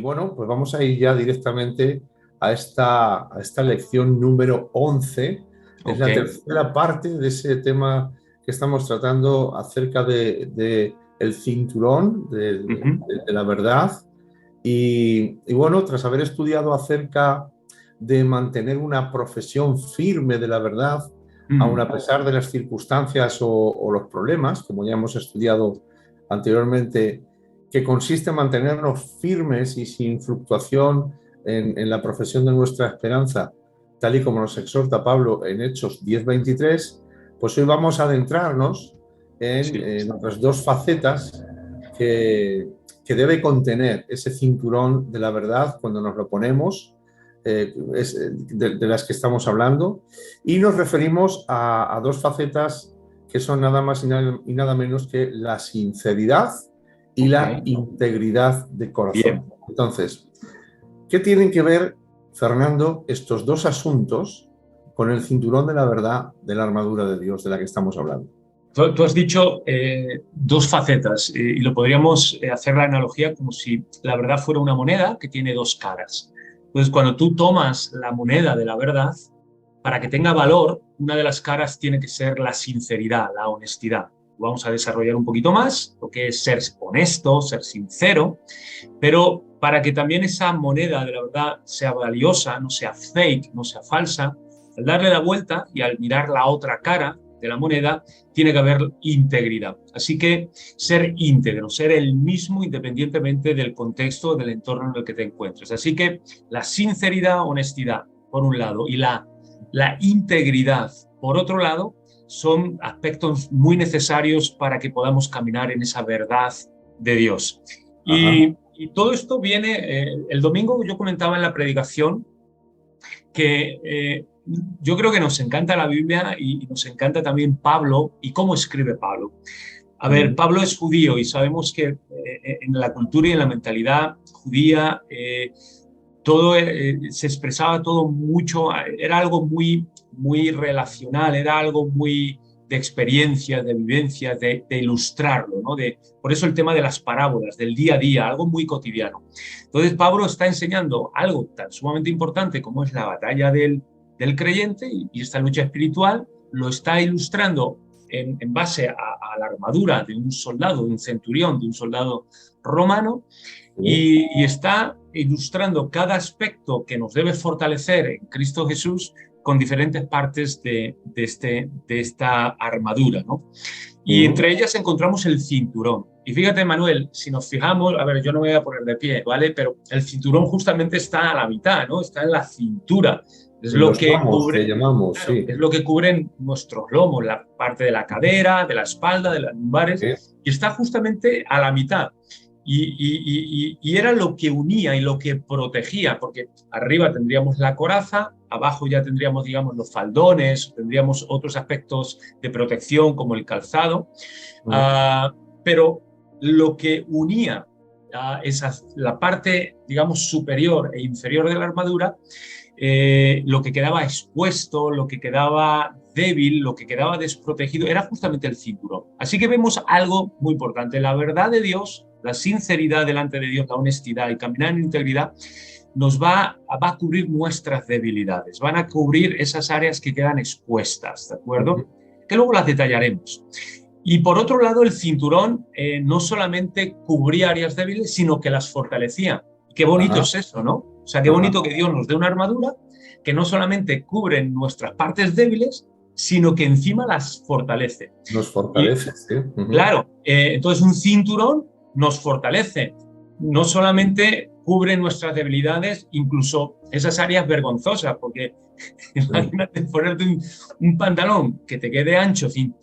bueno, pues vamos a ir ya directamente a esta lección número 11. Es Ok. la tercera parte de ese tema que estamos tratando acerca de el cinturón Ujú, de la verdad. Y bueno, tras haber estudiado acerca de mantener una profesión firme de la verdad, aun a pesar de las circunstancias o los problemas, como ya hemos estudiado anteriormente, que consiste en mantenernos firmes y sin fluctuación en la profesión de nuestra esperanza, tal y como nos exhorta Pablo en Hechos 10:23, pues hoy vamos a adentrarnos sí. en otras dos facetas que, que debe contener ese cinturón de la verdad cuando nos lo ponemos, de las que estamos hablando, y nos referimos a dos facetas que son nada más y nada menos que la sinceridad y Ok. la integridad de corazón. Bien. Entonces, ¿qué tienen que ver, Fernando, estos dos asuntos con el cinturón de la verdad de la armadura de Dios de la que estamos hablando? Tú has dicho dos facetas y lo podríamos hacer la analogía como si la verdad fuera una moneda que tiene dos caras. Entonces, cuando tú tomas la moneda de la verdad, para que tenga valor, una de las caras tiene que ser la sinceridad, la honestidad. Vamos a desarrollar un poquito más lo que es ser honesto, ser sincero, pero para que también esa moneda de la verdad sea valiosa, no sea fake, no sea falsa, al darle la vuelta y al mirar la otra cara de la moneda, tiene que haber integridad. Así que ser íntegro, ser el mismo independientemente del contexto, del entorno en el que te encuentres. Así que la sinceridad, honestidad, por un lado, y la integridad, por otro lado, son aspectos muy necesarios para que podamos caminar en esa verdad de Dios. Ajá. Y todo esto viene, el domingo yo comentaba en la predicación que yo creo que nos encanta la Biblia y nos encanta también Pablo y cómo escribe Pablo. A ver, Mm. Pablo es judío y sabemos que en la cultura y en la mentalidad judía todo se expresaba todo mucho, era algo muy relacional, era algo muy de experiencias, de vivencias, de ilustrarlo, ¿no? Por eso el tema de las parábolas, del día a día, algo muy cotidiano. Entonces Pablo está enseñando algo tan sumamente importante como es la batalla del creyente y esta lucha espiritual, lo está ilustrando en base a la armadura de un soldado, de un centurión, de un soldado romano, Sí. y está ilustrando cada aspecto que nos debe fortalecer en Cristo Jesús con diferentes partes de esta armadura, ¿no? Y Mm. entre ellas encontramos el cinturón. Y fíjate, Manuel, si nos fijamos, a ver, yo no me voy a poner de pie, ¿vale? Pero el cinturón justamente está a la mitad, ¿no? Está en la cintura. Es En lo los que lomos que cubre, llamamos, claro, sí. es lo que cubren nuestros lomos, la parte de la cadera, de la espalda, de las lumbares, Sí. y está justamente a la mitad. Y era lo que unía y lo que protegía, porque arriba tendríamos la coraza, abajo ya tendríamos, digamos, los faldones, tendríamos otros aspectos de protección como el calzado, Mm. pero lo que unía la parte, digamos, superior e inferior de la armadura, lo que quedaba expuesto, lo que quedaba débil, lo que quedaba desprotegido, era justamente el cinturón. Así que vemos algo muy importante, la verdad de Dios, la sinceridad delante de Dios, la honestidad y caminar en integridad, nos va a cubrir nuestras debilidades, van a cubrir esas áreas que quedan expuestas, ¿de acuerdo? Mm. Que luego las detallaremos. Y por otro lado, el cinturón no solamente cubría áreas débiles, sino que las fortalecía. Qué bonito Ajá. es eso, ¿no? O sea, qué Ajá. bonito que Dios nos dé una armadura que no solamente cubre nuestras partes débiles, sino que encima las fortalece. Nos Y fortalece, sí. Ujú. claro, entonces un cinturón nos fortalece, no solamente cubre nuestras debilidades, incluso esas áreas vergonzosas, porque Mm. imagínate ponerte un pantalón que te quede ancho sin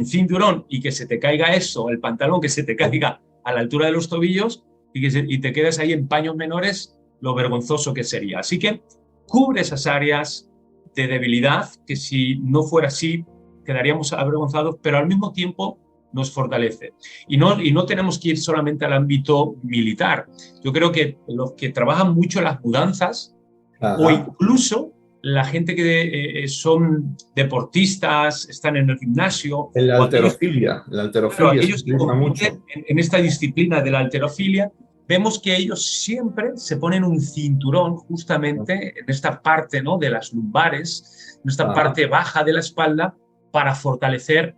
cinturón y que se te caiga eso, el pantalón que se te caiga a la altura de los tobillos y te quedes ahí en paños menores, lo vergonzoso que sería. Así que cubre esas áreas de debilidad que si no fuera así quedaríamos avergonzados, pero al mismo tiempo nos fortalece. Y no tenemos que ir solamente al ámbito militar. Yo creo que los que trabajan mucho las mudanzas o Ajá. incluso la gente que son deportistas, están en el gimnasio, En la o aquellos, halterofilia. La claro, halterofilia se aquellos que utiliza compiten mucho. en esta disciplina de la halterofilia, vemos que ellos siempre se ponen un cinturón justamente en esta parte, ¿no?, de las lumbares, en esta parte baja de la espalda, para fortalecer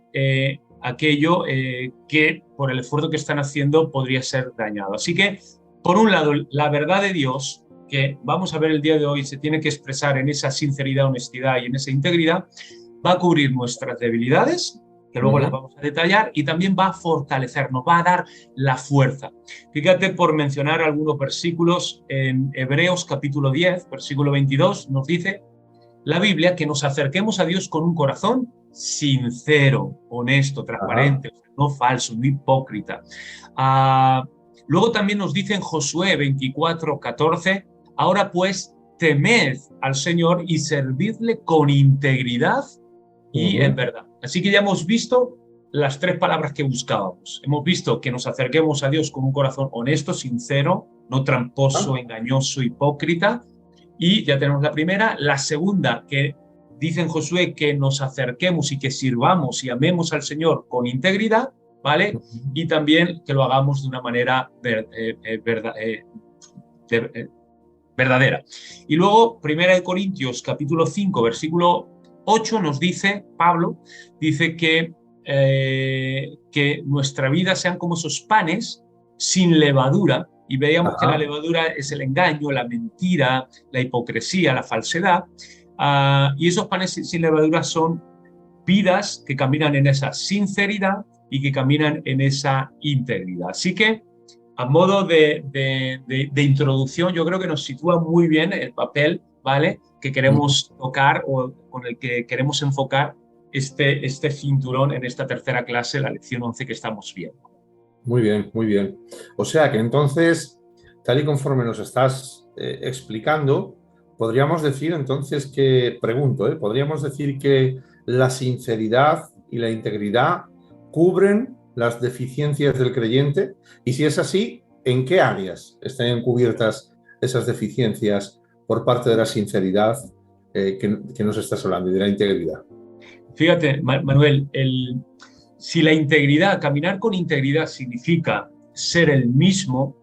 aquello que por el esfuerzo que están haciendo podría ser dañado. Así que, por un lado, la verdad de Dios, que vamos a ver el día de hoy, se tiene que expresar en esa sinceridad, honestidad y en esa integridad, va a cubrir nuestras debilidades, que luego las vamos a detallar, y también va a fortalecernos, va a dar la fuerza. Fíjate, por mencionar algunos versículos, en Hebreos capítulo 10, versículo 22, nos dice la Biblia que nos acerquemos a Dios con un corazón sincero, honesto, transparente, no falso, no hipócrita. Luego también nos dice en Josué 24, 14, ahora pues temed al Señor y servidle con integridad y en verdad. Así que ya hemos visto las tres palabras que buscábamos. Hemos visto que nos acerquemos a Dios con un corazón honesto, sincero, no tramposo, engañoso, hipócrita. Y ya tenemos la primera. La segunda, que dice en Josué que nos acerquemos y que sirvamos y amemos al Señor con integridad, ¿vale? Y también que lo hagamos de una manera verdadera. Y luego, 1 Corintios capítulo 5, versículo 8 nos dice, Pablo, dice que nuestra vida sean como esos panes sin levadura, y veíamos que la levadura es el engaño, la mentira, la hipocresía, la falsedad, y esos panes sin levadura son vidas que caminan en esa sinceridad y que caminan en esa integridad. Así que, a modo de introducción, yo creo que nos sitúa muy bien el papel, ¿vale?, que queremos tocar o con el que queremos enfocar este cinturón en esta tercera clase, la lección 11 que estamos viendo. Muy bien, muy bien. O sea que entonces, tal y conforme nos estás explicando, podríamos decir entonces que, pregunto, podríamos decir que la sinceridad y la integridad cubren las deficiencias del creyente, y si es así, ¿en qué áreas están cubiertas esas deficiencias por parte de la sinceridad que nos estás hablando y de la integridad? Fíjate, Manuel, si la integridad, caminar con integridad significa ser el mismo,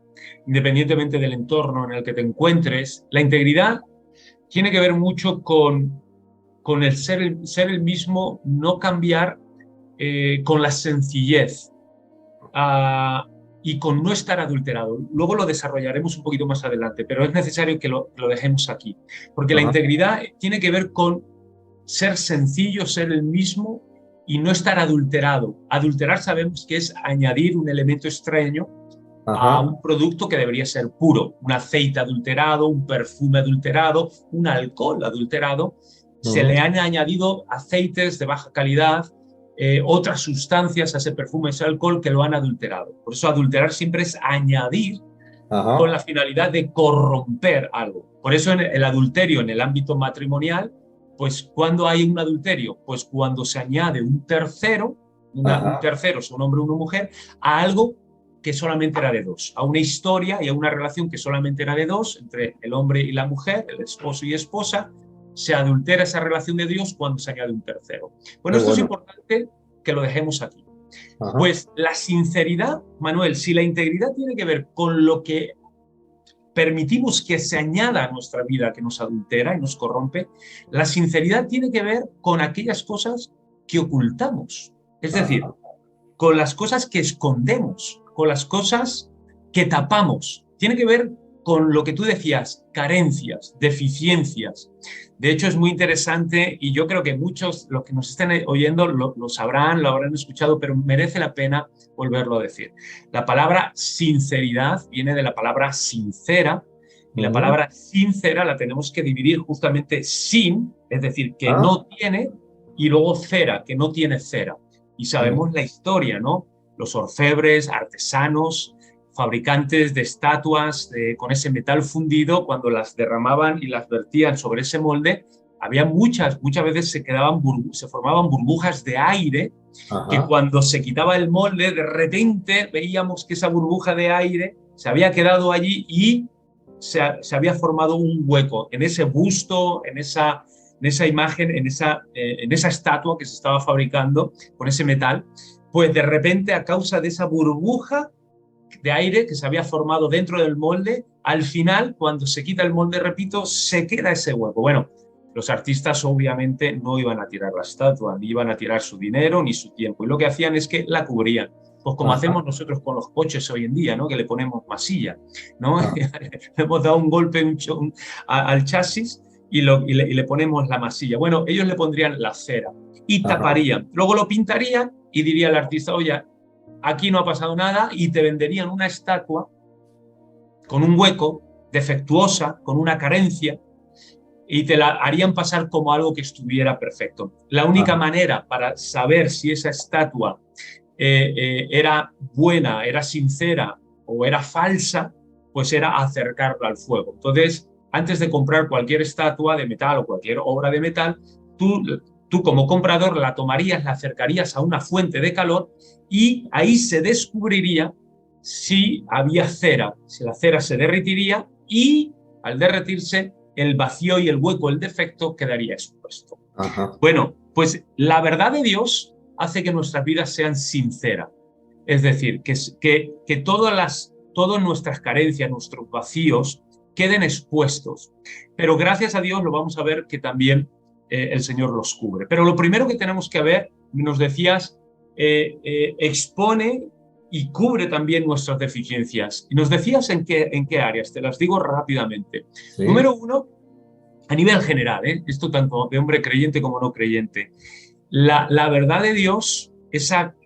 independientemente del entorno en el que te encuentres, la integridad tiene que ver mucho con el ser el mismo, no cambiar, con la sencillez y con no estar adulterado. Luego lo desarrollaremos un poquito más adelante, pero es necesario que lo dejemos aquí, porque la integridad tiene que ver con ser sencillo, ser el mismo y no estar adulterado. Adulterar sabemos que es añadir un elemento extraño a un producto que debería ser puro. Un aceite adulterado, un perfume adulterado, un alcohol adulterado. Se le han añadido aceites de baja calidad, otras sustancias a ese perfume, ese alcohol, que lo han adulterado. Por eso adulterar siempre es añadir con la finalidad de corromper algo. Por eso el adulterio en el ámbito matrimonial, pues ¿cuándo hay un adulterio? Pues cuando se añade un tercero, un tercero, es un hombre o una mujer, a algo que solamente era de dos, a una historia y a una relación que solamente era de dos, entre el hombre y la mujer, el esposo y esposa. Se adultera esa relación de Dios cuando se añade un tercero. Bueno, esto es importante que lo dejemos aquí. Pues la sinceridad, Manuel, si la integridad tiene que ver con lo que permitimos que se añada a nuestra vida, que nos adultera y nos corrompe, la sinceridad tiene que ver con aquellas cosas que ocultamos, es decir, con las cosas que escondemos, con las cosas que tapamos. Tiene que ver con lo que tú decías, carencias, deficiencias. De hecho, es muy interesante, y yo creo que muchos, los que nos estén oyendo, lo sabrán, lo habrán escuchado, pero merece la pena volverlo a decir. La palabra sinceridad viene de la palabra sincera, y la palabra sincera la tenemos que dividir justamente sin, es decir, que no tiene, y luego cera, que no tiene cera. Y sabemos la historia, ¿no? Los orfebres, artesanos, fabricantes de estatuas con ese metal fundido, cuando las derramaban y las vertían sobre ese molde, había muchas veces se formaban burbujas de aire, que cuando se quitaba el molde, de repente veíamos que esa burbuja de aire se había quedado allí y se había formado un hueco en ese busto, en esa imagen, en esa estatua que se estaba fabricando con ese metal. Pues de repente, a causa de esa burbuja de aire que se había formado dentro del molde, al final, cuando se quita el molde, repito, se queda ese hueco. Bueno, los artistas obviamente no iban a tirar la estatua, ni iban a tirar su dinero ni su tiempo, y lo que hacían es que la cubrían. Pues como hacemos nosotros con los coches hoy en día, ¿no? Que le ponemos masilla, ¿no? Le hemos dado un golpe al chasis y le ponemos la masilla. Bueno, ellos le pondrían la cera y taparían. Luego lo pintarían y diría el artista, oye, aquí no ha pasado nada, y te venderían una estatua con un hueco, defectuosa, con una carencia, y te la harían pasar como algo que estuviera perfecto. La única manera para saber si esa estatua era buena, era sincera o era falsa, pues era acercarla al fuego. Entonces, antes de comprar cualquier estatua de metal o cualquier obra de metal, tú como comprador la tomarías, la acercarías a una fuente de calor y ahí se descubriría si había cera, si la cera se derretiría, y al derretirse el vacío y el hueco, el defecto, quedaría expuesto. Bueno, pues la verdad de Dios hace que nuestras vidas sean sinceras. Es decir, que todas nuestras carencias, nuestros vacíos, queden expuestos. Pero gracias a Dios lo vamos a ver que también el Señor los cubre. Pero lo primero que tenemos que ver, nos decías, expone y cubre también nuestras deficiencias. Y nos decías en qué áreas, te las digo rápidamente. ¿Sí? Número uno, a nivel general, esto tanto de hombre creyente como no creyente. La verdad de Dios,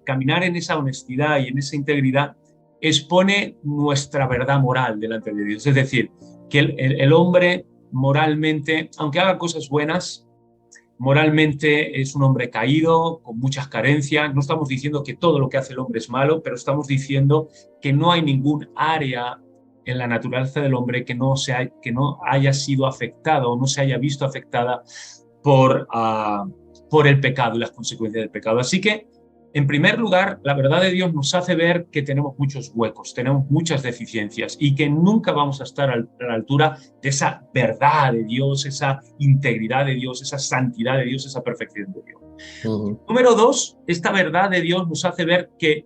caminar en esa honestidad y en esa integridad, expone nuestra verdad moral delante de Dios. Es decir, que el hombre moralmente, aunque haga cosas buenas, moralmente es un hombre caído, con muchas carencias. No estamos diciendo que todo lo que hace el hombre es malo, pero estamos diciendo que no hay ningún área en la naturaleza del hombre que no haya sido afectada o no se haya visto afectada por el pecado y las consecuencias del pecado. Así que, en primer lugar, la verdad de Dios nos hace ver que tenemos muchos huecos, tenemos muchas deficiencias y que nunca vamos a estar a la altura de esa verdad de Dios, esa integridad de Dios, esa santidad de Dios, esa perfección de Dios. Número dos, esta verdad de Dios nos hace ver que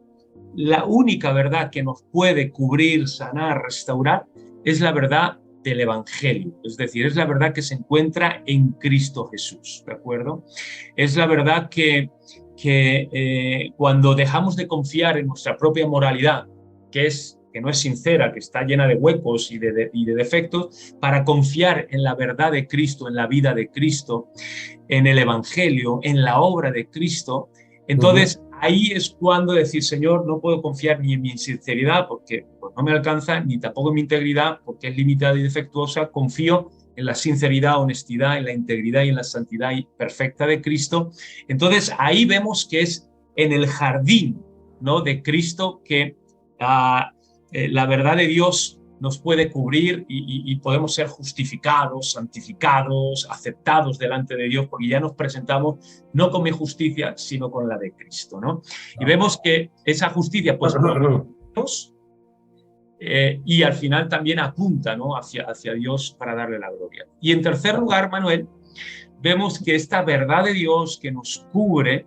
la única verdad que nos puede cubrir, sanar, restaurar, es la verdad del Evangelio. Es decir, es la verdad que se encuentra en Cristo Jesús, ¿de acuerdo? Es la verdad que cuando dejamos de confiar en nuestra propia moralidad, que no es sincera, que está llena de huecos y de defectos, para confiar en la verdad de Cristo, en la vida de Cristo, en el Evangelio, en la obra de Cristo, entonces ahí es cuando decir, Señor, no puedo confiar ni en mi sinceridad porque pues, no me alcanza, ni tampoco en mi integridad porque es limitada y defectuosa. Confío en la sinceridad, honestidad, en la integridad y en la santidad perfecta de Cristo. Entonces ahí vemos que es en el jardín, ¿no?, de Cristo que la verdad de Dios nos puede cubrir y podemos ser justificados, santificados, aceptados delante de Dios, porque ya nos presentamos no con mi justicia, sino con la de Cristo, ¿no? Y vemos que esa justicia, pues, Dios, y al final también apunta, ¿no?, hacia Dios para darle la gloria. Y en tercer lugar, Manuel, vemos que esta verdad de Dios que nos cubre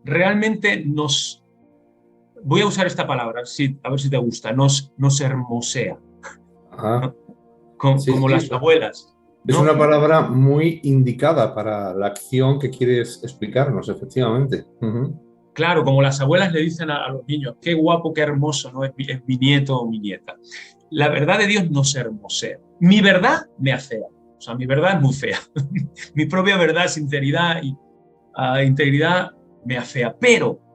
realmente nos... Voy a usar esta palabra, a ver si te gusta, nos hermosea. ¿No? Como las abuelas. ¿No? Es una palabra muy indicada para la acción que quieres explicarnos, efectivamente. Claro, como las abuelas le dicen a los niños, qué guapo, qué hermoso, ¿no? Es mi nieto o mi nieta. La verdad de Dios nos hermosea. Mi verdad me afea. O sea, mi verdad es muy fea. Mi propia verdad, sinceridad y integridad me afea.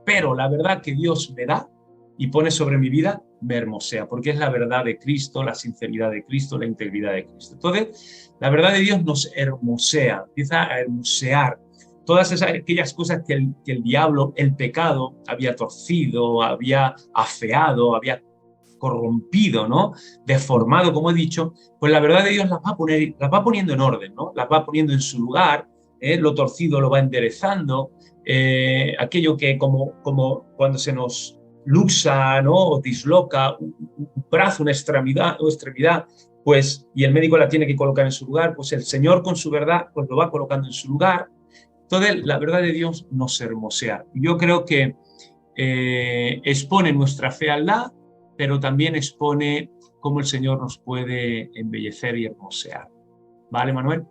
Pero la verdad que Dios me da y pone sobre mi vida me hermosea, porque es la verdad de Cristo, la sinceridad de Cristo, la integridad de Cristo. Entonces, la verdad de Dios nos hermosea, empieza a hermosear todas aquellas cosas que el diablo, el pecado, había torcido, había afeado, había corrompido, ¿no?, deformado, como he dicho. Pues la verdad de Dios las va poniendo en orden, ¿no?, las va poniendo en su lugar. Lo torcido lo va enderezando, aquello que como cuando se nos luxa, ¿no?, o disloca un brazo, una extremidad, pues, y el médico la tiene que colocar en su lugar, pues el Señor con su verdad pues lo va colocando en su lugar. Entonces la verdad de Dios nos hermosea. Yo creo que expone nuestra fealdad, pero también expone cómo el Señor nos puede embellecer y hermosear. ¿Vale, Manuel?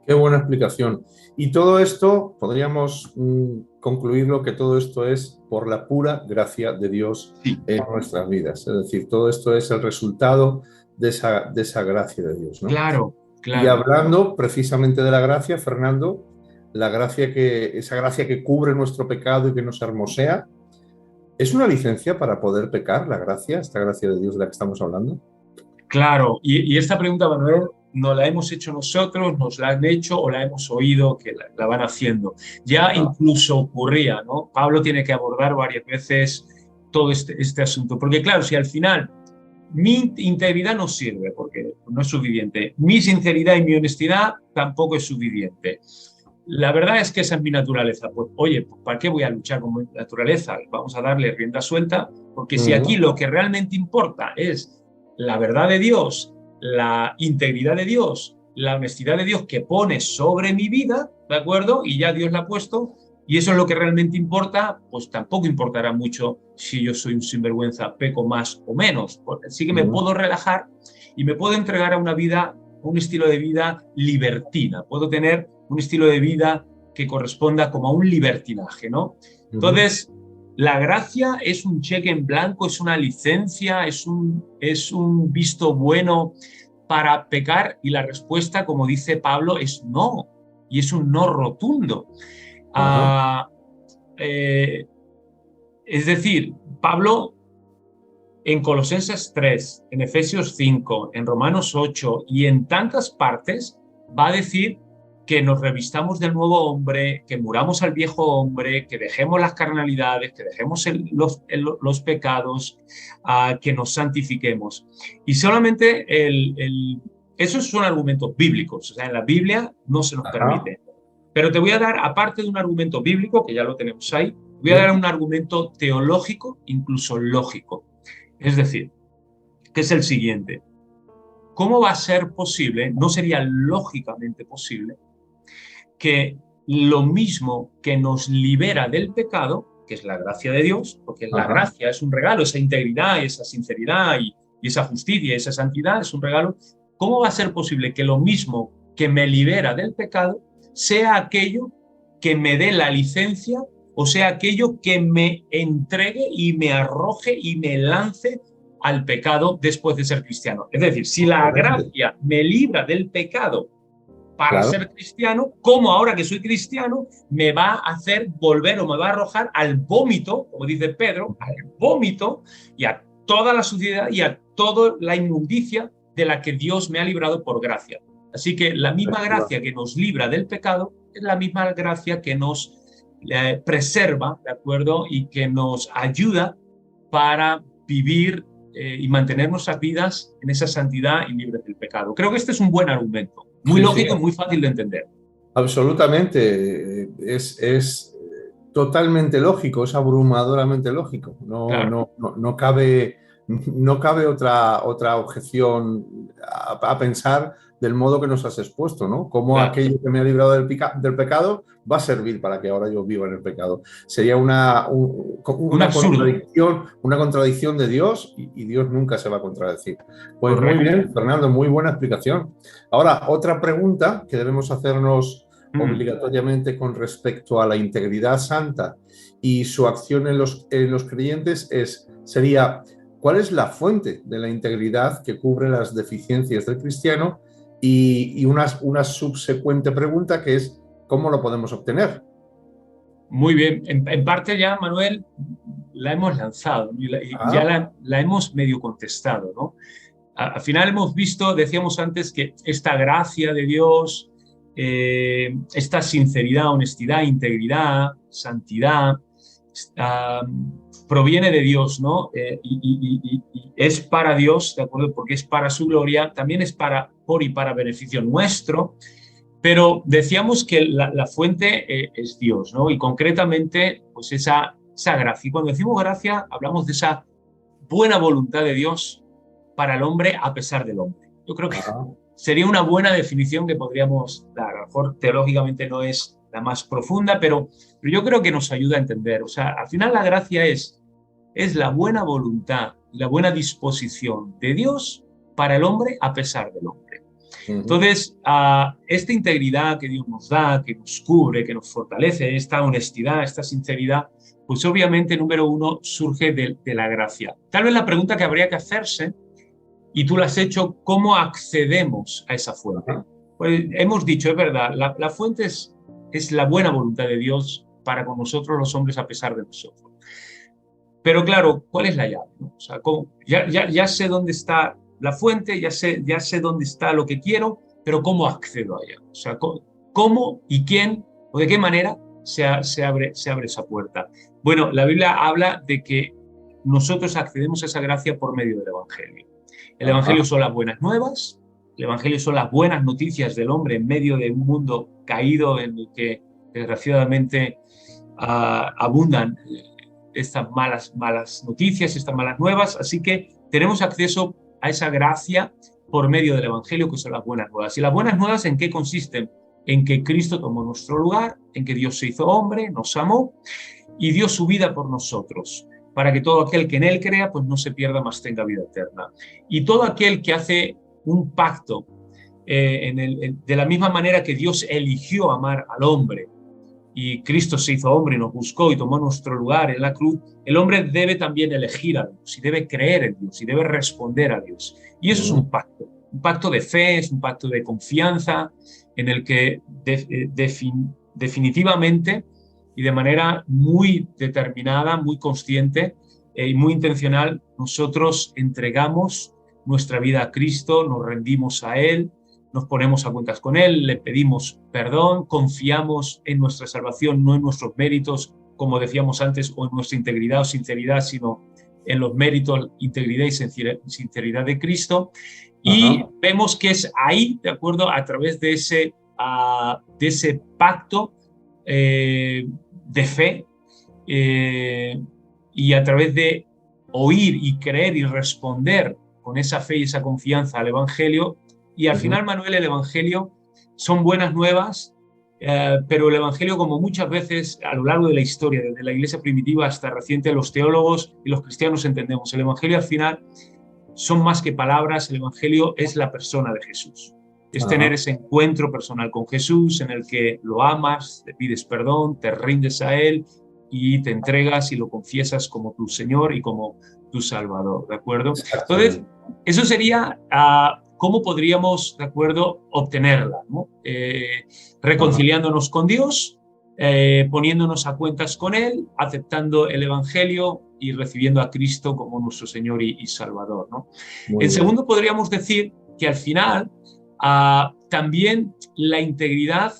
Qué buena explicación. Y todo esto, podríamos concluirlo que todo esto es por la pura gracia de Dios Sí. en nuestras vidas. Es decir, todo esto es el resultado de esa gracia de Dios, ¿no? Claro, claro. Y hablando precisamente de la gracia, Fernando, esa gracia que cubre nuestro pecado y que nos hermosea, ¿es una licencia para poder pecar la gracia, esta gracia de Dios de la que estamos hablando? Claro, y esta pregunta, Manuel, no la hemos hecho nosotros, nos la han hecho o la hemos oído que la van haciendo. Ya incluso ocurría, ¿no? Pablo tiene que abordar varias veces todo este asunto, porque claro, si al final mi integridad no sirve, porque no es suficiente, mi sinceridad y mi honestidad tampoco es suficiente. La verdad es que esa es mi naturaleza. Pues, oye, ¿para qué voy a luchar con mi naturaleza? Vamos a darle rienda suelta, porque si aquí lo que realmente importa es la verdad de Dios, la integridad de Dios, la honestidad de Dios que pone sobre mi vida, ¿de acuerdo? Y ya Dios la ha puesto, y eso es lo que realmente importa, pues tampoco importará mucho si yo soy un sinvergüenza, peco más o menos. Sí que me puedo relajar y me puedo entregar a una vida, un estilo de vida libertina. Puedo tener un estilo de vida que corresponda como a un libertinaje, ¿no? Entonces, la gracia es un cheque en blanco, es una licencia, es un visto bueno para pecar, y la respuesta, como dice Pablo, es no, y es un no rotundo. Es decir, Pablo en Colosenses 3, en Efesios 5, en Romanos 8 y en tantas partes va a decir que nos revistamos del nuevo hombre, que muramos al viejo hombre, que dejemos las carnalidades, que dejemos los pecados, que nos santifiquemos. Y solamente esos son argumentos bíblicos, o sea, en la Biblia no se nos permite. Pero te voy a dar, aparte de un argumento bíblico, que ya lo tenemos ahí, voy a dar un argumento teológico, incluso lógico. Es decir, que es el siguiente. ¿Cómo va a ser posible, no sería lógicamente posible, que lo mismo que nos libera del pecado, que es la gracia de Dios, porque la gracia es un regalo, esa integridad, esa sinceridad y esa justicia, esa santidad es un regalo, ¿cómo va a ser posible que lo mismo que me libera del pecado sea aquello que me dé la licencia, o sea aquello que me entregue y me arroje y me lance al pecado después de ser cristiano? Es decir, si la gracia me libra del pecado para ser cristiano, ¿cómo ahora que soy cristiano me va a hacer volver o me va a arrojar al vómito, como dice Pedro, al vómito y a toda la suciedad y a toda la inmundicia de la que Dios me ha librado por gracia? Así que la misma gracia que nos libra del pecado es la misma gracia que nos preserva, ¿de acuerdo? Y que nos ayuda para vivir y mantener nuestras vidas en esa santidad y libres del pecado. Creo que este es un buen argumento, muy lógico y muy fácil de entender. Absolutamente, es totalmente lógico, es abrumadoramente lógico. No cabe otra objeción a pensar del modo que nos has expuesto, ¿no? Cómo aquello que me ha librado del pecado va a servir para que ahora yo viva en el pecado. Sería una contradicción de Dios, y Dios nunca se va a contradecir. Pues muy bien, Fernando, muy buena explicación. Ahora, otra pregunta que debemos hacernos obligatoriamente con respecto a la integridad santa y su acción en los creyentes sería: ¿cuál es la fuente de la integridad que cubre las deficiencias del cristiano? Y una subsecuente pregunta, que es: ¿cómo lo podemos obtener? Muy bien, en parte ya, Manuel, la hemos lanzado y ya la hemos medio contestado, ¿no? Al final hemos visto, decíamos antes, que esta gracia de Dios, esta sinceridad, honestidad, integridad, santidad, proviene de Dios, ¿no? Y es para Dios, ¿de acuerdo? Porque es para su gloria, también es por y para beneficio nuestro, pero decíamos que la fuente es Dios, ¿no? Y concretamente, pues esa gracia. Y cuando decimos gracia, hablamos de esa buena voluntad de Dios para el hombre a pesar del hombre. Yo creo que sería una buena definición que podríamos dar. A lo mejor teológicamente no es la más profunda, pero yo creo que nos ayuda a entender. O sea, al final la gracia es la buena voluntad, la buena disposición de Dios para el hombre a pesar del hombre. Entonces, esta integridad que Dios nos da, que nos cubre, que nos fortalece, esta honestidad, esta sinceridad, pues obviamente, número uno, surge de la gracia. Tal vez la pregunta que habría que hacerse, y tú la has hecho, ¿cómo accedemos a esa fuente? Pues hemos dicho, es verdad, la fuente es la buena voluntad de Dios para con nosotros los hombres a pesar de nosotros. Pero claro, ¿cuál es la llave? ¿No? O sea, ya sé dónde está la fuente, ya sé dónde está lo que quiero, pero ¿cómo accedo a ella? O sea, ¿cómo y quién o de qué manera se abre esa puerta? Bueno, la Biblia habla de que nosotros accedemos a esa gracia por medio del Evangelio. El Evangelio son las buenas nuevas, el Evangelio son las buenas noticias del hombre en medio de un mundo caído en el que desgraciadamente abundan estas malas noticias, estas malas nuevas, así que tenemos acceso a esa gracia por medio del Evangelio, que son las buenas nuevas. ¿Y las buenas nuevas en qué consisten? En que Cristo tomó nuestro lugar, en que Dios se hizo hombre, nos amó y dio su vida por nosotros, para que todo aquel que en Él crea, pues no se pierda, mas tenga vida eterna. Y todo aquel que hace un pacto, de la misma manera que Dios eligió amar al hombre, y Cristo se hizo hombre y nos buscó y tomó nuestro lugar en la cruz, el hombre debe también elegir a Dios y debe creer en Dios y debe responder a Dios. Y eso es un pacto de fe, es un pacto de confianza en el que definitivamente y de manera muy determinada, muy consciente y muy intencional, nosotros entregamos nuestra vida a Cristo, nos rendimos a Él, nos ponemos a cuentas con Él, le pedimos perdón, confiamos en nuestra salvación, no en nuestros méritos, como decíamos antes, o en nuestra integridad o sinceridad, sino en los méritos, integridad y sinceridad de Cristo. Y vemos que es ahí, ¿de acuerdo?, a través de ese pacto de fe y a través de oír y creer y responder con esa fe y esa confianza al Evangelio. Y al final, Manuel, el Evangelio son buenas nuevas, pero el Evangelio, como muchas veces a lo largo de la historia, desde la Iglesia primitiva hasta reciente, los teólogos y los cristianos entendemos, el Evangelio al final son más que palabras, el Evangelio es la persona de Jesús. Es tener ese encuentro personal con Jesús en el que lo amas, le pides perdón, te rindes a Él y te entregas y lo confiesas como tu Señor y como tu Salvador, ¿de acuerdo? Entonces, eso sería cómo podríamos, ¿de acuerdo?, obtenerla, ¿no? Reconciliándonos con Dios, poniéndonos a cuentas con Él, aceptando el Evangelio y recibiendo a Cristo como nuestro Señor y Salvador, ¿no? En segundo, podríamos decir que al final también la integridad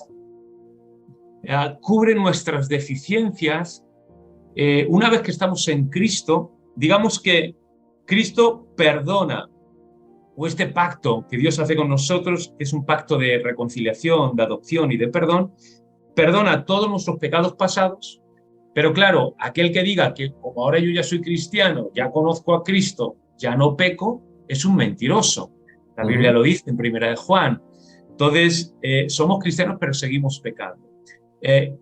cubre nuestras deficiencias. Una vez que estamos en Cristo, digamos que Cristo perdona, o este pacto que Dios hace con nosotros, que es un pacto de reconciliación, de adopción y de perdón, perdona todos nuestros pecados pasados, pero claro, aquel que diga que como ahora yo ya soy cristiano, ya conozco a Cristo, ya no peco, es un mentiroso. La Biblia lo dice en Primera de Juan. Entonces, somos cristianos pero seguimos pecando.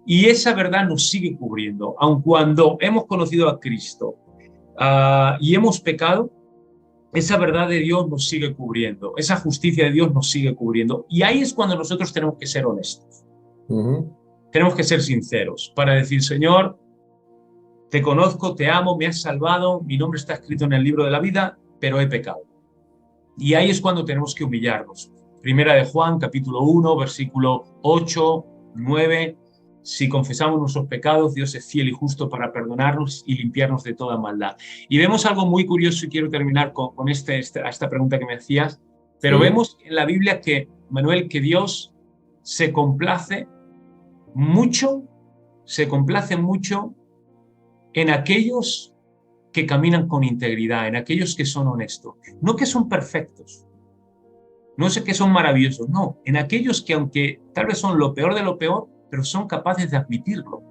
Y esa verdad nos sigue cubriendo, aun cuando hemos conocido a Cristo y hemos pecado, esa verdad de Dios nos sigue cubriendo, esa justicia de Dios nos sigue cubriendo. Y ahí es cuando nosotros tenemos que ser honestos. Tenemos que ser sinceros para decir, Señor, te conozco, te amo, me has salvado, mi nombre está escrito en el libro de la vida, pero he pecado. Y ahí es cuando tenemos que humillarnos. Primera de Juan, capítulo 1, versículo 8, 9. Si confesamos nuestros pecados, Dios es fiel y justo para perdonarnos y limpiarnos de toda maldad. Y vemos algo muy curioso, y quiero terminar con esta pregunta que me hacías, pero vemos en la Biblia que, Manuel, que Dios se complace mucho en aquellos que caminan con integridad, en aquellos que son honestos. No que son perfectos, no sé que son maravillosos, no, en aquellos que aunque tal vez son lo peor de lo peor, pero son capaces de admitirlo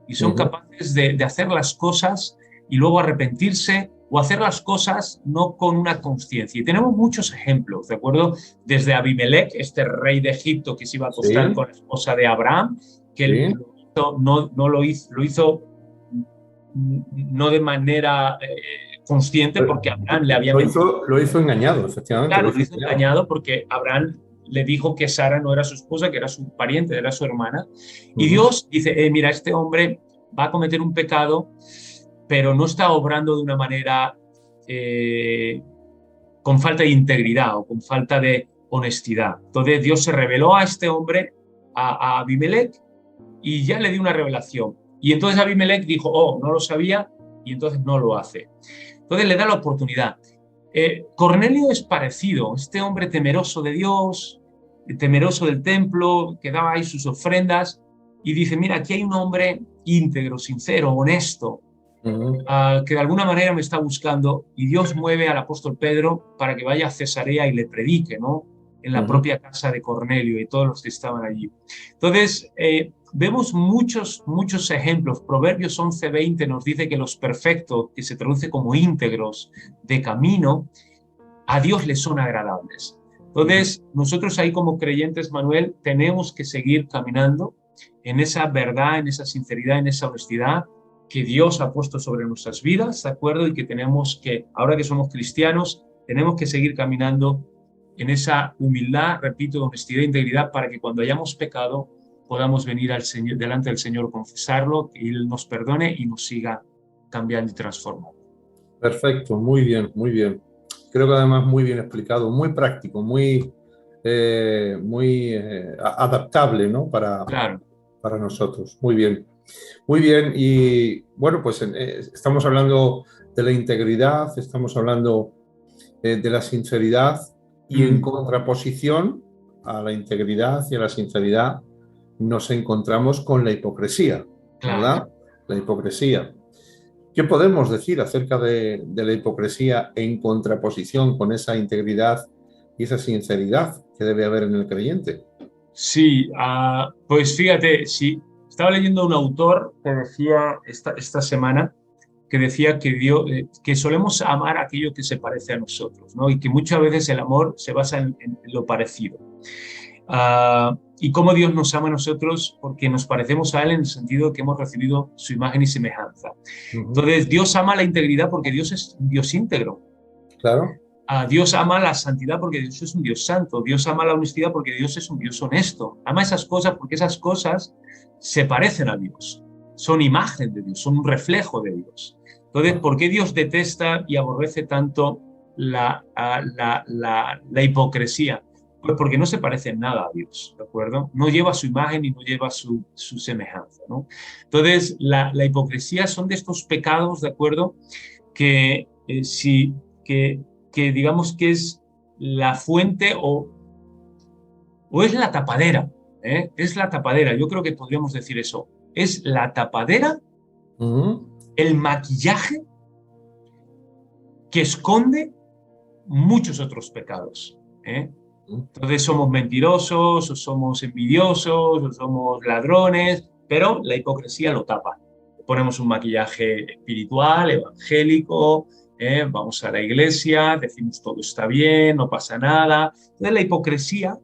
y son capaces de hacer las cosas y luego arrepentirse o hacer las cosas no con una conciencia. Y tenemos muchos ejemplos, ¿de acuerdo? Desde Abimelech, este rey de Egipto que se iba a acostar con la esposa de Abraham, que Sí. lo hizo no de manera consciente, porque Abraham le había mentido. Lo hizo engañado, efectivamente. Claro, lo hizo engañado porque Abraham le dijo que Sara no era su esposa, que era su pariente, era su hermana. Y Dios dice, mira, este hombre va a cometer un pecado, pero no está obrando de una manera con falta de integridad o con falta de honestidad. Entonces Dios se reveló a este hombre, a Abimelech, y ya le dio una revelación. Y entonces Abimelech dijo, oh, no lo sabía, y entonces no lo hace. Entonces le da la oportunidad. Cornelio es parecido, este hombre temeroso de Dios, temeroso del templo, que daba ahí sus ofrendas, y dice, mira, aquí hay un hombre íntegro, sincero, honesto, que de alguna manera me está buscando, y Dios mueve al apóstol Pedro para que vaya a Cesarea y le predique, ¿no? En la propia casa de Cornelio y todos los que estaban allí. Entonces, vemos muchos ejemplos. Proverbios 11:20 nos dice que los perfectos, que se traduce como íntegros de camino, a Dios les son agradables. Entonces, nosotros ahí como creyentes, Manuel, tenemos que seguir caminando en esa verdad, en esa sinceridad, en esa honestidad que Dios ha puesto sobre nuestras vidas, ¿de acuerdo? Y que tenemos que, ahora que somos cristianos, tenemos que seguir caminando en esa humildad, repito, honestidad e integridad, para que cuando hayamos pecado podamos venir al Señor, delante del Señor, confesarlo, que Él nos perdone y nos siga cambiando y transformando. Perfecto, muy bien, muy bien. Creo que además muy bien explicado, muy práctico, muy adaptable, ¿no? Claro. Para nosotros. Muy bien. Muy bien. Y bueno, pues estamos hablando de la integridad, estamos hablando de la sinceridad y en contraposición a la integridad y a la sinceridad nos encontramos con la hipocresía, ¿verdad? Claro. La hipocresía. ¿Qué podemos decir acerca de la hipocresía en contraposición con esa integridad y esa sinceridad que debe haber en el creyente? Sí, pues fíjate, sí, estaba leyendo un autor que decía esta semana, que decía que, que solemos amar aquello que se parece a nosotros, ¿no? Y que muchas veces el amor se basa en lo parecido. Y cómo Dios nos ama a nosotros porque nos parecemos a Él en el sentido de que hemos recibido su imagen y semejanza. Entonces, Dios ama la integridad porque Dios es un Dios íntegro. Claro. Dios ama la santidad porque Dios es un Dios santo. Dios ama la honestidad porque Dios es un Dios honesto. Ama esas cosas porque esas cosas se parecen a Dios. Son imagen de Dios, son un reflejo de Dios. Entonces, ¿por qué Dios detesta y aborrece tanto la hipocresía? Pues porque no se parece en nada a Dios, ¿de acuerdo? No lleva su imagen y no lleva su semejanza, ¿no? Entonces, la hipocresía son de estos pecados, ¿de acuerdo? Que que digamos que es la fuente o es la tapadera, ¿eh? Es la tapadera, yo creo que podríamos decir eso. Es la tapadera, el maquillaje que esconde muchos otros pecados, ¿eh? Entonces somos mentirosos, o somos envidiosos, o somos ladrones, pero la hipocresía lo tapa. Ponemos un maquillaje espiritual, evangélico, vamos a la iglesia, decimos todo está bien, no pasa nada. Entonces la hipocresía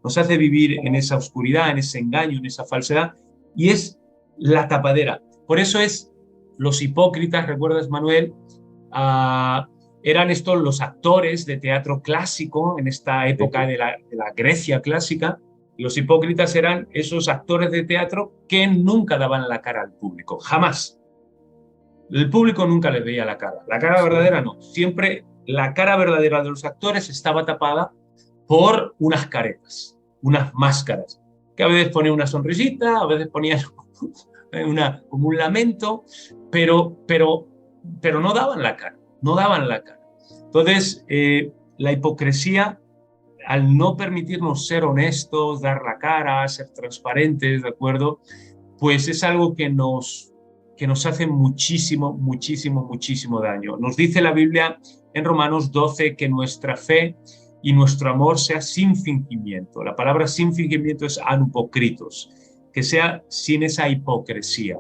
nos hace vivir en esa oscuridad, en ese engaño, en esa falsedad, y es la tapadera. Por eso es los hipócritas, ¿recuerdas, Manuel? Eran estos los actores de teatro clásico en esta época de la Grecia clásica. Los hipócritas eran esos actores de teatro que nunca daban la cara al público, jamás. El público nunca les veía la cara. La cara verdadera no. Siempre la cara verdadera de los actores estaba tapada por unas caretas, unas máscaras, que a veces ponían una sonrisita, a veces ponían como un lamento, pero no daban la cara. No daban la cara. Entonces, la hipocresía, al no permitirnos ser honestos, dar la cara, ser transparentes, ¿de acuerdo? Pues es algo que nos hace muchísimo daño. Nos dice la Biblia en Romanos 12 que nuestra fe y nuestro amor sea sin fingimiento. La palabra sin fingimiento es anupokritos, que sea sin esa hipocresía.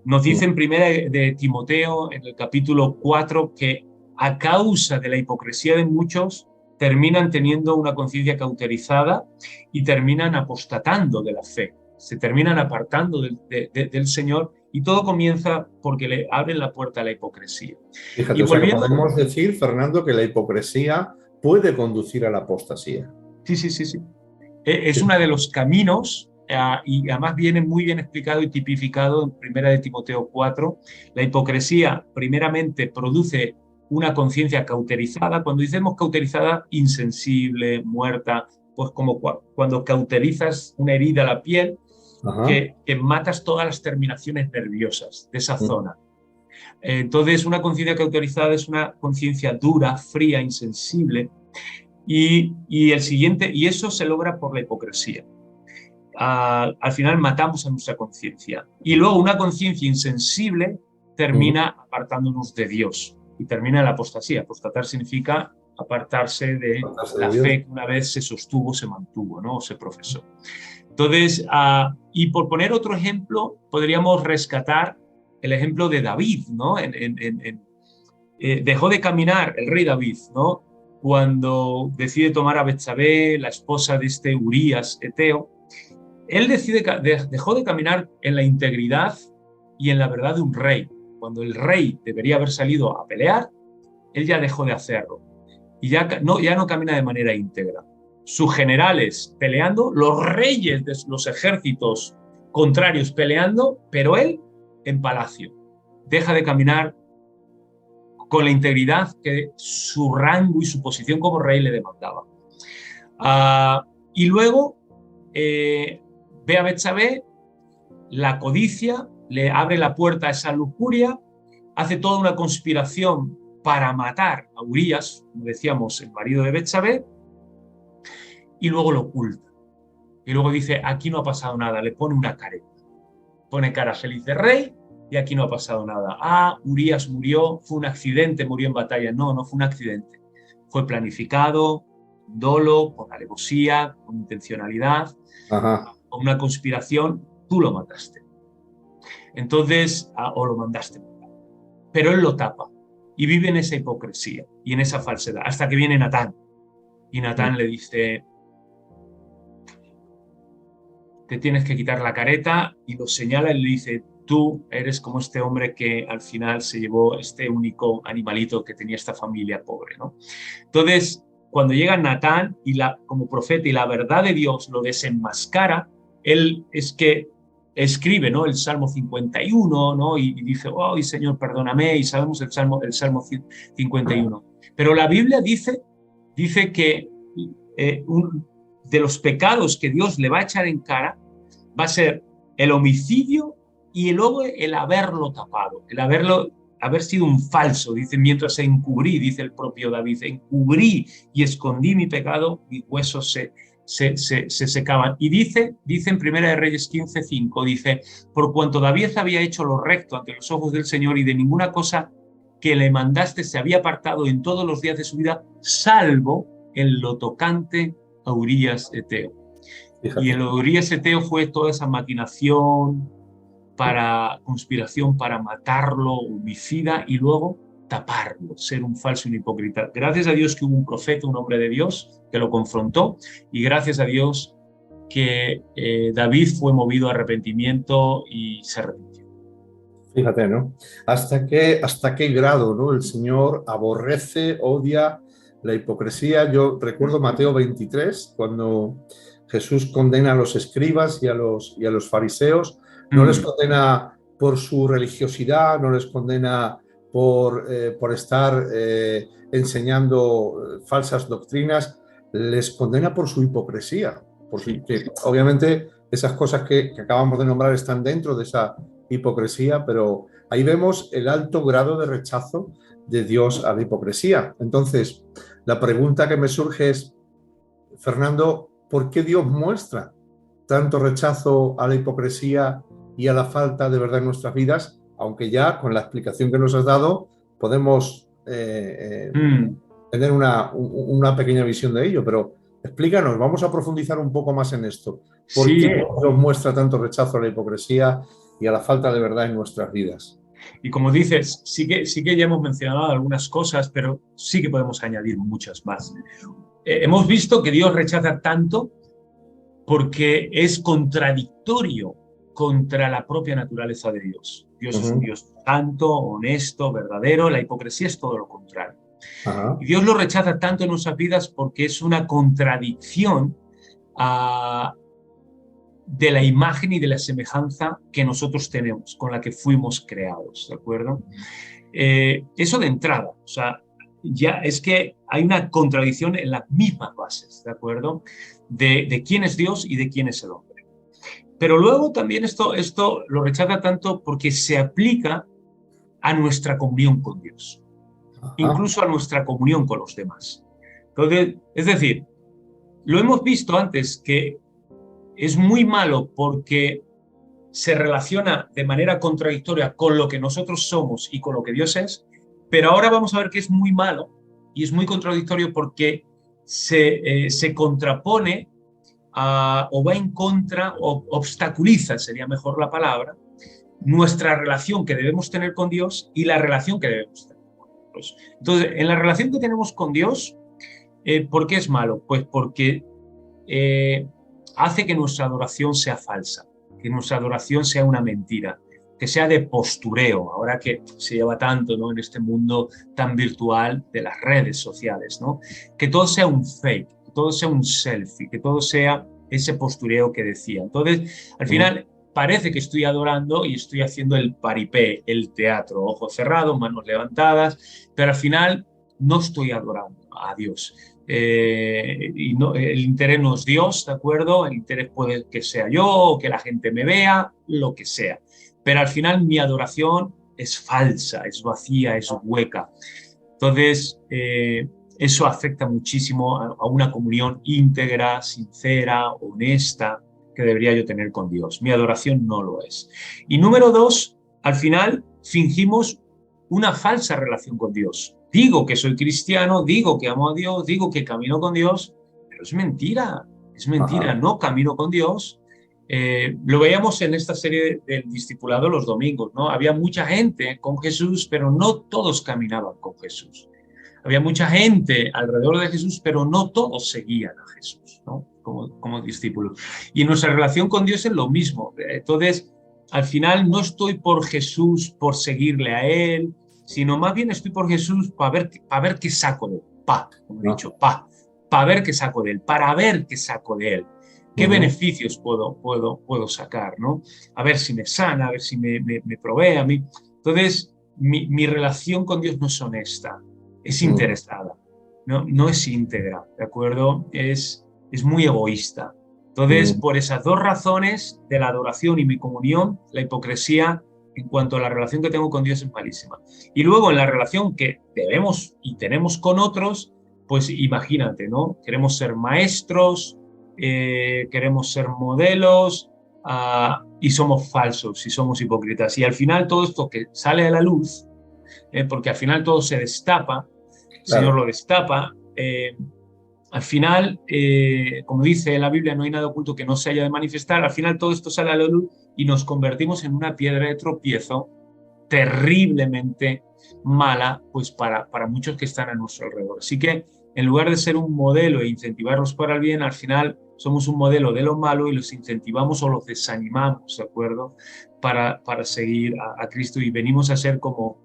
Nos dice en primera de Timoteo, en el capítulo 4, que a causa de la hipocresía de muchos, terminan teniendo una conciencia cauterizada y terminan apostatando de la fe. se terminan apartando del Señor, y todo comienza porque le abren la puerta a la hipocresía. Fíjate, Y o sea que volviendo... podemos decir, Fernando, que la hipocresía puede conducir a la apostasía. Sí, sí, sí, sí. Es uno de los caminos, y además viene muy bien explicado y tipificado en Primera de Timoteo 4. La hipocresía primeramente produce una conciencia cauterizada. Cuando decimos cauterizada, insensible, muerta, pues como cuando cauterizas una herida a la piel, Ajá. que matas todas las terminaciones nerviosas de esa zona. Entonces, una conciencia cauterizada es una conciencia dura, fría, insensible, y el siguiente, y eso se logra por la hipocresía. Al final matamos a nuestra conciencia. Y luego una conciencia insensible termina apartándonos de Dios y termina en la apostasía. Apostatar significa apartarse de Tratarse de la Dios. fe que una vez se sostuvo, se mantuvo, ¿no? O se profesó. Entonces, y por poner otro ejemplo, podríamos rescatar el ejemplo de David, ¿no? Dejó de caminar el rey David, ¿no? Cuando decide tomar a Betsabé, la esposa de este Urías eteo. Él dejó de caminar en la integridad y en la verdad de un rey. Cuando el rey debería haber salido a pelear, él ya dejó de hacerlo. Y ya no camina de manera íntegra. Sus generales peleando, los reyes de los ejércitos contrarios peleando, pero él en palacio. Deja de caminar con la integridad que su rango y su posición como rey le demandaba. Y luego ve a Betsabé, la codicia, le abre la puerta a esa lujuria, hace toda una conspiración para matar a Urías, como decíamos, el marido de Betsabé, y luego lo oculta. Y luego dice, aquí no ha pasado nada, le pone una careta. Pone cara feliz de rey y aquí no ha pasado nada. Urías murió, fue un accidente, murió en batalla. No, no fue un accidente. Fue planificado, dolo, con alevosía, con intencionalidad, Ajá. con una conspiración. Tú lo mataste. Entonces, o lo mandaste. Pero él lo tapa y vive en esa hipocresía y en esa falsedad, hasta que viene Natán. Y Natán le dice, te tienes que quitar la careta, y lo señala y le dice, tú eres como este hombre que al final se llevó este único animalito que tenía esta familia pobre, ¿no? Entonces, cuando llega Natán como profeta y la verdad de Dios lo desenmascara, él es que escribe, ¿no? El Salmo 51, ¿no? Y dice, oh, Señor, perdóname, y sabemos el Salmo 51. Pero la Biblia dice que de los pecados que Dios le va a echar en cara va a ser el homicidio y luego el haberlo tapado, el haber sido un falso. Dice, mientras encubrí, dice el propio David, encubrí y escondí mi pecado, mis huesos se secaban. Y dice en Primera de Reyes 15:5, dice, por cuanto David había hecho lo recto ante los ojos del Señor y de ninguna cosa que le mandaste se había apartado en todos los días de su vida, salvo en lo tocante a Urías eteo. Fíjate. Y en lo de Urías eteo fue toda esa maquinación, conspiración para matarlo, homicida, y luego taparlo, ser un falso y un hipócrita. Gracias a Dios que hubo un profeta, un hombre de Dios, que lo confrontó, y gracias a Dios que David fue movido a arrepentimiento y se arrepintió. Fíjate, ¿no? ¿Hasta qué grado, ¿no? El Señor aborrece, odia la hipocresía. Yo recuerdo Mateo 23, cuando Jesús condena a los escribas y a los fariseos. No les condena por su religiosidad, no les condena por estar enseñando falsas doctrinas, les condena por su hipocresía. Porque obviamente esas cosas que acabamos de nombrar están dentro de esa hipocresía, pero ahí vemos el alto grado de rechazo de Dios a la hipocresía. Entonces, la pregunta que me surge es, Fernando, ¿por qué Dios muestra tanto rechazo a la hipocresía y a la falta de verdad en nuestras vidas? Aunque ya con la explicación que nos has dado podemos tener una pequeña visión de ello, pero explícanos, vamos a profundizar un poco más en esto. ¿Por qué Dios muestra tanto rechazo a la hipocresía y a la falta de verdad en nuestras vidas? Y como dices, sí que ya hemos mencionado algunas cosas, pero sí que podemos añadir muchas más. Hemos visto que Dios rechaza tanto porque es contradictorio contra la propia naturaleza de Dios. Dios es un Dios santo, honesto, verdadero. La hipocresía es todo lo contrario. Ajá. Y Dios lo rechaza tanto en nuestras vidas porque es una contradicción de la imagen y de la semejanza que nosotros tenemos, con la que fuimos creados, ¿de acuerdo? Eso de entrada, o sea, ya es que hay una contradicción en las mismas bases, ¿de acuerdo? De quién es Dios y de quién es el hombre. Pero luego también esto lo rechaza tanto porque se aplica a nuestra comunión con Dios, Ajá. incluso a nuestra comunión con los demás. Entonces, es decir, lo hemos visto antes que es muy malo porque se relaciona de manera contradictoria con lo que nosotros somos y con lo que Dios es, pero ahora vamos a ver que es muy malo y es muy contradictorio porque se contrapone o va en contra o obstaculiza, sería mejor la palabra, nuestra relación que debemos tener con Dios y la relación que debemos tener con nosotros. Entonces, en la relación que tenemos con Dios, ¿por qué es malo? Pues porque hace que nuestra adoración sea falsa, que nuestra adoración sea una mentira, que sea de postureo, ahora que se lleva tanto, ¿no?, en este mundo tan virtual de las redes sociales, ¿no? Que todo sea un fake, que todo sea un selfie, que todo sea ese postureo que decía. Entonces, al final, parece que estoy adorando y estoy haciendo el paripé, el teatro, ojos cerrados, manos levantadas, pero al final no estoy adorando a Dios. Y no, el interés no es Dios, ¿de acuerdo? El interés puede que sea yo, o que la gente me vea, lo que sea. Pero al final mi adoración es falsa, es vacía, es hueca. Entonces, eso afecta muchísimo a una comunión íntegra, sincera, honesta, que debería yo tener con Dios. Mi adoración no lo es. Y número dos, al final fingimos una falsa relación con Dios. Digo que soy cristiano, digo que amo a Dios, digo que camino con Dios, pero es mentira, Ajá. no camino con Dios. Lo veíamos en esta serie del discipulado los domingos, ¿no? Había mucha gente con Jesús, pero no todos caminaban con Jesús. Había mucha gente alrededor de Jesús, pero no todos seguían a Jesús, ¿no? Como discípulos. Y en nuestra relación con Dios es lo mismo. Entonces, al final no estoy por Jesús por seguirle a Él, sino más bien estoy por Jesús para ver qué saco de él, como he dicho, para ver qué saco de él, para ver qué saco de él, qué beneficios puedo sacar, ¿no? A ver si me sana, a ver si me provee a mí. Entonces, mi relación con Dios no es honesta, es interesada, no es íntegra, ¿de acuerdo? Es muy egoísta. Entonces, por esas dos razones de la adoración y mi comunión, la hipocresía en cuanto a la relación que tengo con Dios es malísima. Y luego en la relación que debemos y tenemos con otros, pues imagínate, ¿no? Queremos ser maestros, queremos ser modelos, y somos falsos y somos hipócritas. Y al final todo esto que sale a la luz, porque al final todo se destapa, el Señor Claro. lo destapa, al final, como dice en la Biblia, no hay nada oculto que no se haya de manifestar. Al final todo esto sale a la luz y nos convertimos en una piedra de tropiezo terriblemente mala, pues para muchos que están a nuestro alrededor. Así que en lugar de ser un modelo e incentivarlos para el bien, al final somos un modelo de lo malo y los incentivamos o los desanimamos, ¿de acuerdo? Para seguir a Cristo, y venimos a ser como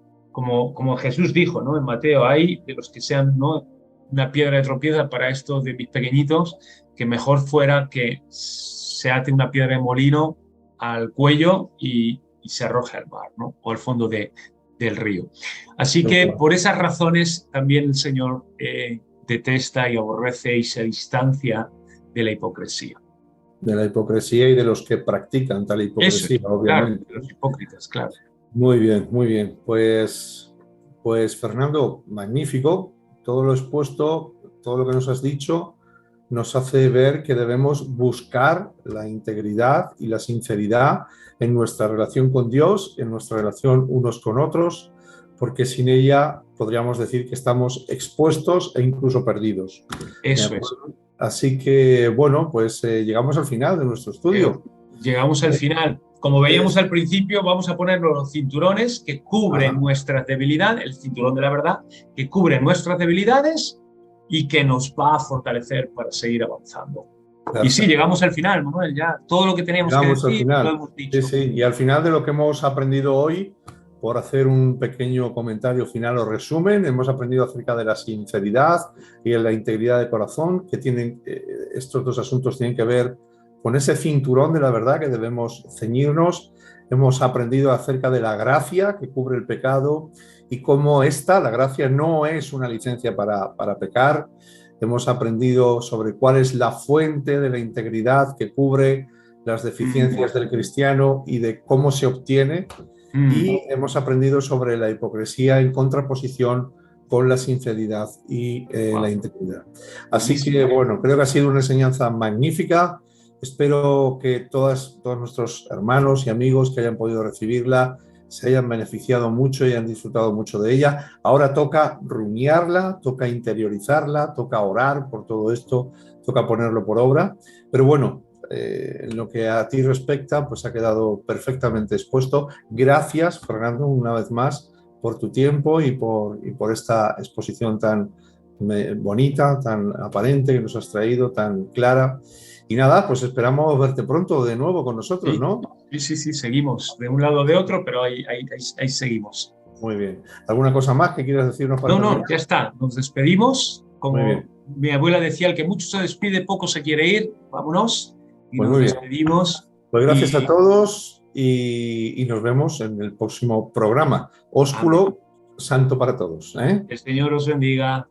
Jesús dijo, ¿no? En Mateo, hay de los que sean, ¿no?, una piedra de tropiezo para estos de mis pequeñitos, que mejor fuera que se ate una piedra de molino al cuello y se arroje al mar, ¿no?, o al fondo del río. Así que por esas razones también el Señor detesta y aborrece y se distancia de la hipocresía. De la hipocresía y de los que practican tal Eso hipocresía, es, claro, obviamente. de los hipócritas, claro. Muy bien, muy bien. Pues Fernando, magnífico. Todo lo expuesto, todo lo que nos has dicho, nos hace ver que debemos buscar la integridad y la sinceridad en nuestra relación con Dios, en nuestra relación unos con otros, porque sin ella podríamos decir que estamos expuestos e incluso perdidos. Eso es. Así que, bueno, pues llegamos al final de nuestro estudio. Llegamos al final. Como veíamos al principio, vamos a poner los cinturones que cubren nuestras debilidades, el cinturón de la verdad, que cubre nuestras debilidades y que nos va a fortalecer para seguir avanzando. Y sí, llegamos al final, Manuel, ya todo lo que teníamos que Llegamos al decir lo final. hemos dicho. Sí, sí. Y al final de lo que hemos aprendido hoy, por hacer un pequeño comentario final o resumen, hemos aprendido acerca de la sinceridad y de la integridad de corazón, que tienen, estos dos asuntos tienen que ver con ese cinturón de la verdad que debemos ceñirnos. Hemos aprendido acerca de la gracia que cubre el pecado y cómo la gracia no es una licencia para pecar. Hemos aprendido sobre cuál es la fuente de la integridad que cubre las deficiencias del cristiano y de cómo se obtiene. Y hemos aprendido sobre la hipocresía en contraposición con la sinceridad y la integridad. Así que, bueno, creo que ha sido una enseñanza magnífica. Espero que todos nuestros hermanos y amigos que hayan podido recibirla se hayan beneficiado mucho y hayan disfrutado mucho de ella. Ahora toca rumiarla, toca interiorizarla, toca orar por todo esto, toca ponerlo por obra. Pero bueno, en lo que a ti respecta, pues ha quedado perfectamente expuesto. Gracias, Fernando, una vez más, por tu tiempo y por esta exposición tan bonita, tan aparente que nos has traído, tan clara. Y nada, pues esperamos verte pronto de nuevo con nosotros, ¿no? Sí, seguimos de un lado o de otro, pero ahí seguimos. Muy bien. ¿Alguna cosa más que quieras decirnos para terminar? No, ya está. Nos despedimos. Muy Como bien. mi abuela decía, el que mucho se despide, poco se quiere ir. Vámonos. Y Pues nos muy bien. despedimos. Pues gracias a todos y nos vemos en el próximo programa. Ósculo santo para todos. El Señor os bendiga.